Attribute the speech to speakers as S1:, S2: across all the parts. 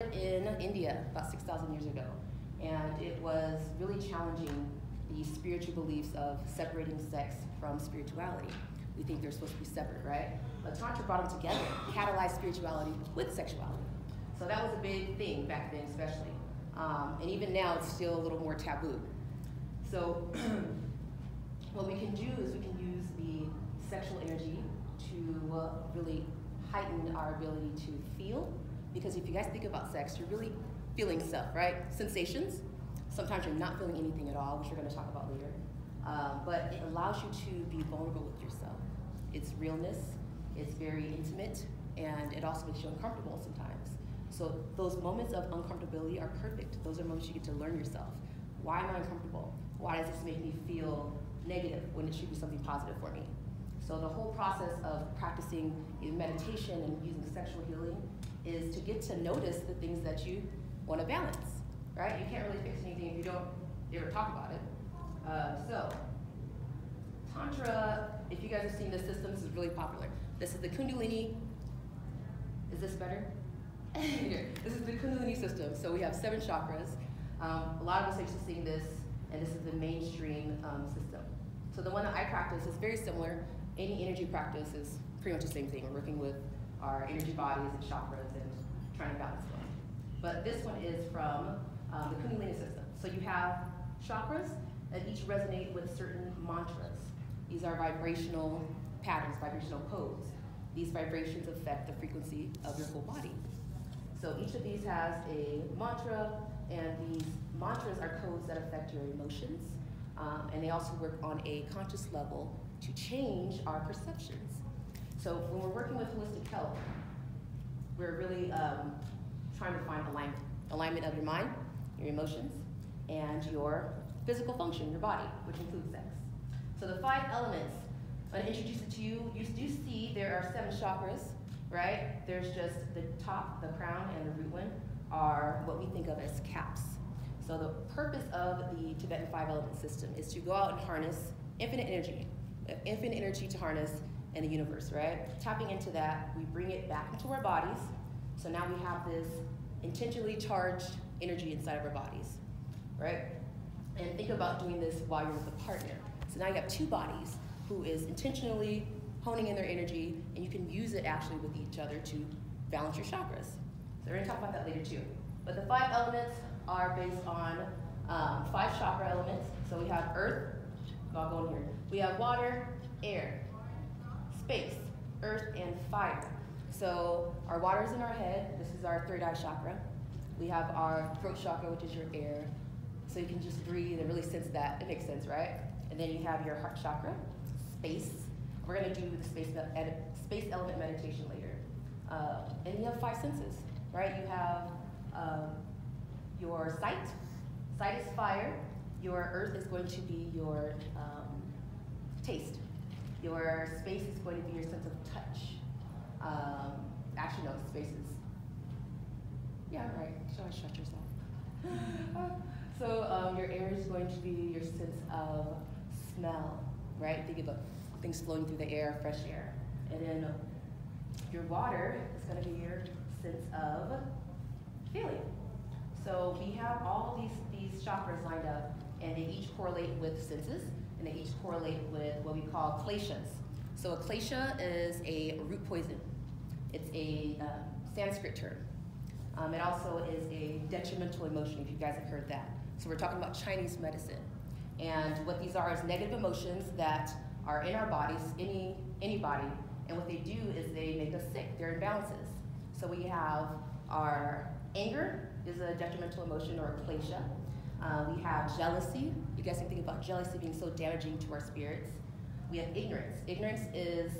S1: in India about 6,000 years ago, and it was really challenging the spiritual beliefs of separating sex from spirituality. We think they're supposed to be separate, right? But Tantra brought them together, catalyzed spirituality with sexuality. So that was a big thing back then, especially. And even now, it's still a little more taboo. So what we can do is we can use the sexual energy to really heighten our ability to feel. Because if you guys think about sex, you're really feeling stuff, right? Sensations. Sometimes you're not feeling anything at all, which we're going to talk about later. But it allows you to be vulnerable with yourself. It's realness, it's very intimate, and it also makes you uncomfortable sometimes. So those moments of uncomfortability are perfect. Those are moments you get to learn yourself. Why am I uncomfortable? Why does this make me feel negative when it should be something positive for me? So the whole process of practicing meditation and using sexual healing is to get to notice the things that you want to balance, right? You can't really fix anything if you don't ever talk about it. So Tantra, if you guys have seen this system, this is really popular. This is the Kundalini. Is this better? This is the Kundalini system. So we have 7 chakras. A lot of us are used to seeing this, and this is the mainstream system. So the one that I practice is very similar. Any energy practice is pretty much the same thing. We're working with our energy bodies and chakras and trying to balance them. But this one is from the Kundalini system. So you have chakras that each resonate with certain mantras. These are vibrational patterns, vibrational codes. These vibrations affect the frequency of your whole body. So each of these has a mantra, and these mantras are codes that affect your emotions, and they also work on a conscious level to change our perceptions. So when we're working with holistic health, we're really trying to find alignment. Alignment of your mind, your emotions, and your physical function, your body, which includes sex. So the 5 elements, I'm going to introduce it to you. You do see there are 7 chakras, right? There's just the top, the crown, and the root one are what we think of as caps. So the purpose of the Tibetan 5-element system is to go out and harness infinite energy. We have infinite energy to harness in the universe, right? Tapping into that, we bring it back into our bodies. So now we have this intentionally charged energy inside of our bodies, right? And think about doing this while you're with a partner. So now you have 2 bodies who is intentionally honing in their energy, and you can use it actually with each other to balance your chakras. So we're going to talk about that later too. But the 5 elements are based on 5 chakra elements. So we have earth, I'll go in here. We have water, air, space, earth, and fire. So our water is in our head. This is our 3rd eye chakra. We have our throat chakra, which is your air. So you can just breathe and really sense that. It makes sense, right? And then you have your heart chakra, space. We're going to do the space element meditation later. And you have 5 senses, right? You have your sight. Sight is fire. Your earth is going to be your taste. Your space is going to be your sense of touch. Actually, no, spaces. Yeah, right. Should I shut yourself? So your air is going to be your sense of smell, right? Think about things flowing through the air, fresh air. And then your water is going to be your sense of feeling. So we have all these chakras lined up, and they each correlate with senses, and they each correlate with what we call kleshas. So a klesha is a root poison. It's a Sanskrit term. It also is a detrimental emotion, if you guys have heard that. So we're talking about Chinese medicine. And what these are is negative emotions that are in our bodies, any body, and what they do is they make us sick. They're imbalances. So we have our anger is a detrimental emotion, or a klesha. We have jealousy. You guys can think about jealousy being so damaging to our spirits. We have ignorance. Ignorance is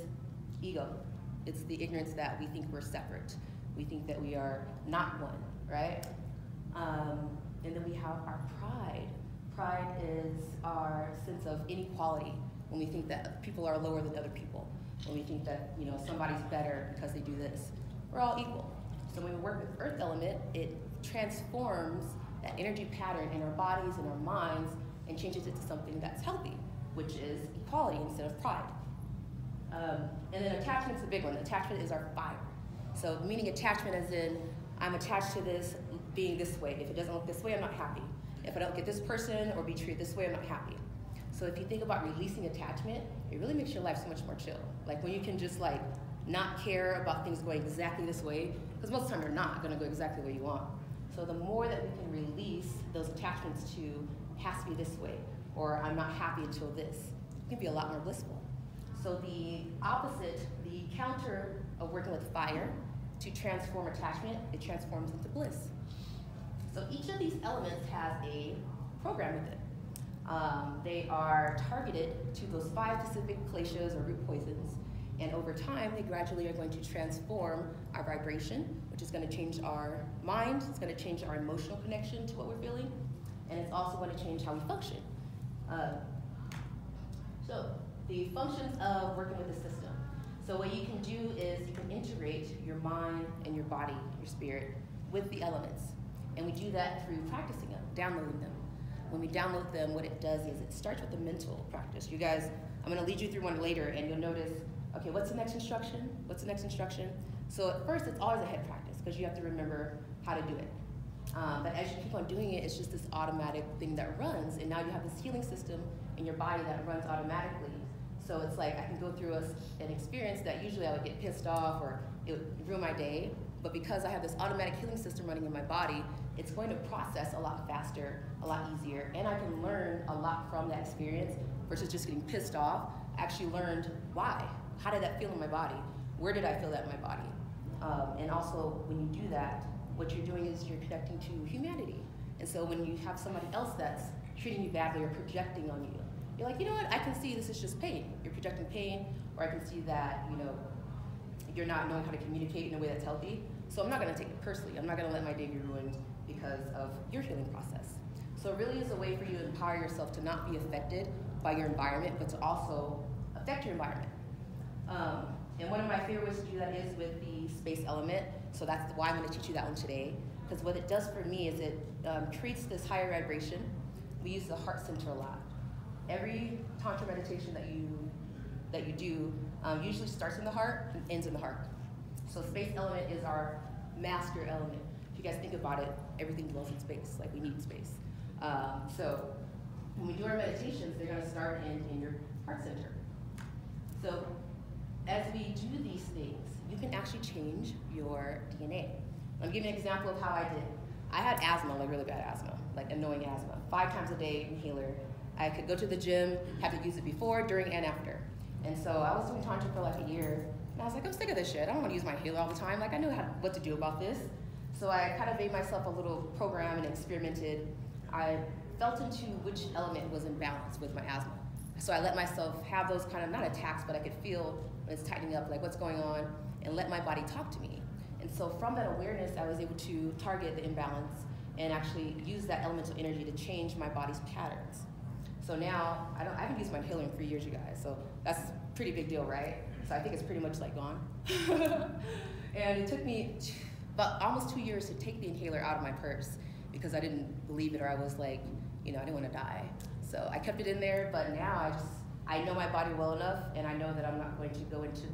S1: ego. It's the ignorance that we think we're separate. We think that we are not one, right? And then we have our pride. Pride is our sense of inequality, when we think that people are lower than other people, when we think that somebody's better because they do this. We're all equal. So when we work with earth element, it transforms that energy pattern in our bodies and our minds and changes it to something that's healthy, which is equality instead of pride. And then attachment's the big one. Attachment is our fire. So meaning attachment as in I'm attached to this being this way. If it doesn't look this way, I'm not happy. If I don't get this person or be treated this way, I'm not happy. So if you think about releasing attachment, it really makes your life so much more chill. Like when you can just like not care about things going exactly this way, because most of the time they're not gonna go exactly where you want. So the more that we can release those attachments to has to be this way, or I'm not happy until this, it can be a lot more blissful. So the opposite, the counter of working with fire to transform attachment, it transforms into bliss. So each of these elements has a program with it. They are targeted to those 5 specific kleshas or root poisons, and over time, they gradually are going to transform our vibration, which is going to change our mind, it's going to change our emotional connection to what we're feeling, and it's also going to change how we function. So the functions of working with the system. So what you can do is you can integrate your mind and your body, your spirit, with the elements. And we do that through practicing them, downloading them. When we download them, what it does is it starts with a mental practice. You guys, I'm gonna lead you through one later and you'll notice, okay, what's the next instruction? What's the next instruction? So at first, it's always a head practice because you have to remember how to do it. But as you keep on doing it, it's just this automatic thing that runs, and now you have this healing system in your body that runs automatically. So it's like I can go through an experience that usually I would get pissed off or it would ruin my day, but because I have this automatic healing system running in my body, it's going to process a lot faster, a lot easier, and I can learn a lot from that experience versus just getting pissed off. I actually learned why. How did that feel in my body? Where did I feel that in my body? And also, when you do that, what you're doing is you're connecting to humanity. And so when you have somebody else that's treating you badly or projecting on you, you're like, you know what, I can see this is just pain. You're projecting pain, or I can see that, you know, you're not knowing how to communicate in a way that's healthy. So I'm not gonna take it personally. I'm not gonna let my day be ruined because of your healing process. So it really is a way for you to empower yourself to not be affected by your environment, but to also affect your environment. And one of my favorite ways to do that is with the space element. So that's why I'm gonna teach you that one today. Because what it does for me is it creates this higher vibration. We use the heart center a lot. Every Tantra meditation that you do usually starts in the heart and ends in the heart. So space element is our master element. If you guys think about it, everything dwells in space, like we need space. So when we do our meditations, they're gonna start in your heart center. So as we do these things, you can actually change your DNA. I'll give you an example of how I did. I had asthma, like really bad asthma, like annoying asthma. 5 times a day inhaler. I could go to the gym, have to use it before, during, and after. And so I was doing Tantra for like a year, and I was like, I'm sick of this shit. I don't want to use my inhaler all the time. Like I know what to do about this. So I kind of made myself a little program and experimented. I felt into which element was in balance with my asthma. So I let myself have those kind of, not attacks, but I could feel when it's tightening up, like what's going on, and let my body talk to me. And so from that awareness, I was able to target the imbalance and actually use that elemental energy to change my body's patterns. So now, I haven't used my inhaler in 3 years, you guys, so that's a pretty big deal, right? So I think it's pretty much like gone. And it took me about almost 2 years to take the inhaler out of my purse because I didn't believe it, or I was like, you know, I didn't want to die. So I kept it in there, but now I know my body well enough, and I know that I'm not going to go into